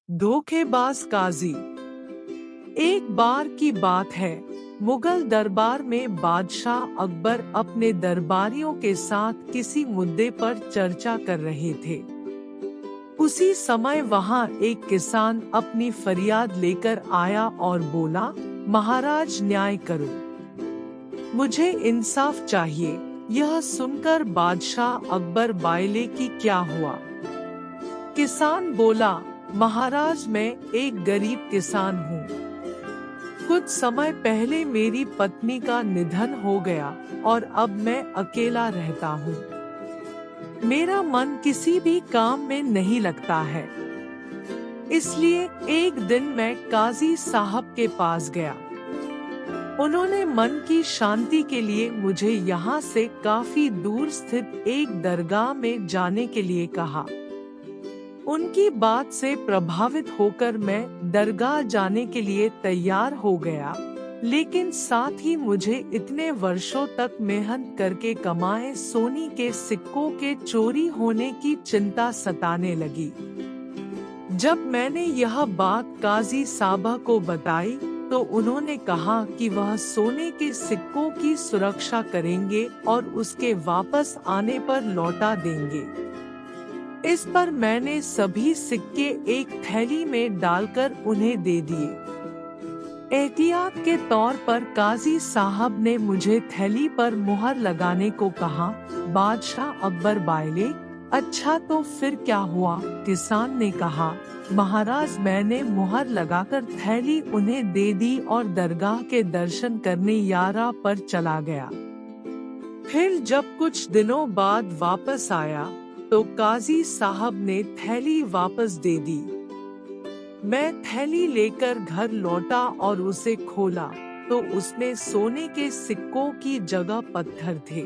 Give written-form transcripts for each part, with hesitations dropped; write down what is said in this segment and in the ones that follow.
धोखेबाज काजी। एक बार की बात है, मुगल दरबार में बादशाह अकबर अपने दरबारियों के साथ किसी मुद्दे पर चर्चा कर रहे थे। उसी समय वहां एक किसान अपनी फरियाद लेकर आया और बोला, महाराज न्याय करो, मुझे इंसाफ चाहिए। यह सुनकर बादशाह अकबर बायले कि क्या हुआ। किसान बोला, महाराज मैं एक गरीब किसान हूँ। कुछ समय पहले मेरी पत्नी का निधन हो गया और अब मैं अकेला रहता हूँ। मेरा मन किसी भी काम में नहीं लगता है। इसलिए एक दिन मैं काजी साहब के पास गया। उन्होंने मन की शांति के लिए मुझे यहाँ से काफी दूर स्थित एक दरगाह में जाने के लिए कहा। उनकी बात से प्रभावित होकर मैं दरगाह जाने के लिए तैयार हो गया, लेकिन साथ ही मुझे इतने वर्षों तक मेहनत करके कमाए सोने के सिक्कों के चोरी होने की चिंता सताने लगी। जब मैंने यह बात काजी साहब को बताई तो उन्होंने कहा कि वह सोने के सिक्कों की सुरक्षा करेंगे और उसके वापस आने पर लौटा देंगे। इस पर मैंने सभी सिक्के एक थैली में डालकर उन्हें दे दिए। एहतियात के तौर पर काजी साहब ने मुझे थैली पर मुहर लगाने को कहा। बादशाह अकबर बायले, अच्छा तो फिर क्या हुआ? किसान ने कहा, महाराज मैंने मुहर लगाकर थैली उन्हें दे दी और दरगाह के दर्शन करने यात्रा पर चला गया। फिर जब कुछ दिनों बाद वापस आया तो काजी साहब ने थैली वापस दे दी। मैं थैली लेकर घर लौटा और उसे खोला तो उसमें सोने के सिक्कों की जगह पत्थर थे।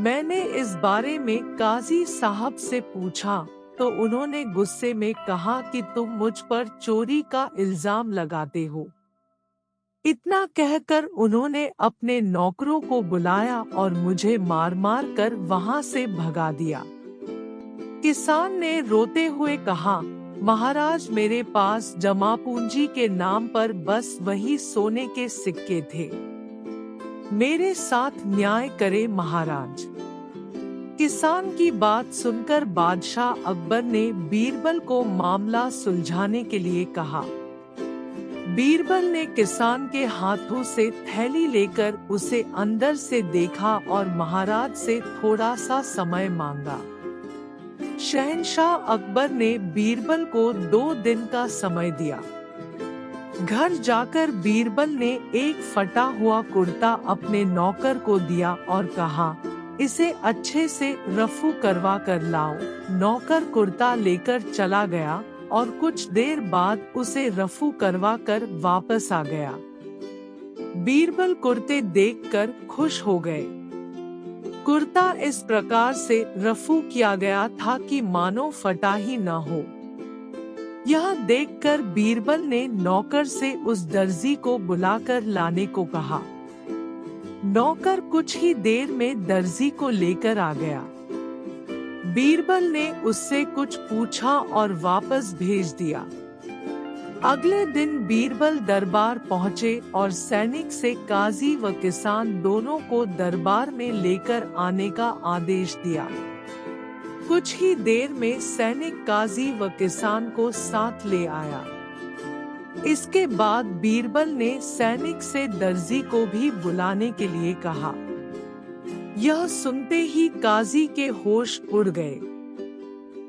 मैंने इस बारे में काजी साहब से पूछा तो उन्होंने गुस्से में कहा कि तुम मुझ पर चोरी का इल्जाम लगाते हो। इतना कहकर उन्होंने अपने नौकरों को बुलाया और मुझे मार मार कर वहां से भगा दिया। किसान ने रोते हुए कहा, महाराज मेरे पास जमा पूंजी के नाम पर बस वही सोने के सिक्के थे। मेरे साथ न्याय करे महाराज। किसान की बात सुनकर बादशाह अकबर ने बीरबल को मामला सुलझाने के लिए कहा। बीरबल ने किसान के हाथों से थैली लेकर उसे अंदर से देखा और महाराज से थोड़ा सा समय मांगा। शहंशाह अकबर ने बीरबल को 2 दिन का समय दिया। घर जाकर बीरबल ने एक फटा हुआ कुर्ता अपने नौकर को दिया और कहा, इसे अच्छे से रफू करवा कर लाओ। नौकर कुर्ता लेकर चला गया और कुछ देर बाद उसे रफू करवा कर वापस आ गया। बीरबल कुर्ते देखकर खुश हो गए। कुर्ता इस प्रकार से रफू किया गया था कि मानो फटा ही न हो। यह देखकर बीरबल ने नौकर से उस दर्जी को बुलाकर लाने को कहा। नौकर कुछ ही देर में दर्जी को लेकर आ गया। बीरबल ने उससे कुछ पूछा और वापस भेज दिया। अगले दिन बीरबल दरबार पहुँचे और सैनिक से काजी व किसान दोनों को दरबार में लेकर आने का आदेश दिया। कुछ ही देर में सैनिक काजी व किसान को साथ ले आया। इसके बाद बीरबल ने सैनिक से दर्जी को भी बुलाने के लिए कहा। यह सुनते ही काजी के होश उड़ गए।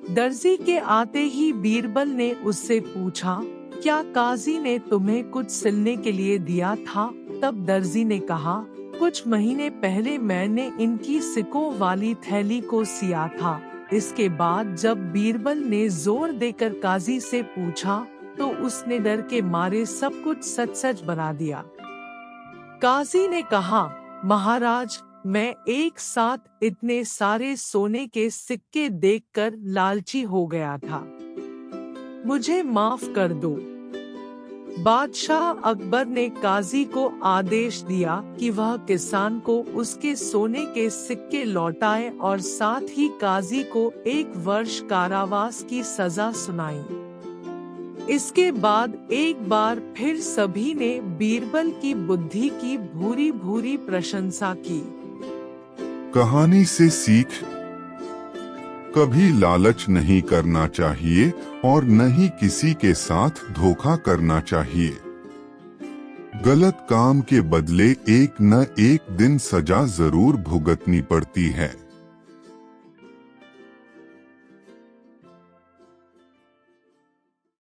दर्जी के आते ही बीरबल ने उससे पूछा, क्या काजी ने तुम्हें कुछ सिलने के लिए दिया था? तब दर्जी ने कहा, कुछ महीने पहले मैंने इनकी सिक्कों वाली थैली को सिया था। इसके बाद जब बीरबल ने जोर देकर काजी से पूछा तो उसने डर के मारे सब कुछ सच सच बना दिया। काजी ने कहा, महाराज मैं एक साथ इतने सारे सोने के सिक्के देखकर लालची हो गया था, मुझे माफ कर दो। बादशाह अकबर ने काजी को आदेश दिया कि वह किसान को उसके सोने के सिक्के लौटाए और साथ ही काजी को 1 वर्ष कारावास की सजा सुनाई। इसके बाद एक बार फिर सभी ने बीरबल की बुद्धि की भूरी भूरी प्रशंसा की। कहानी से सीख, कभी लालच नहीं करना चाहिए और न ही किसी के साथ धोखा करना चाहिए। गलत काम के बदले एक न एक दिन सजा जरूर भुगतनी पड़ती है।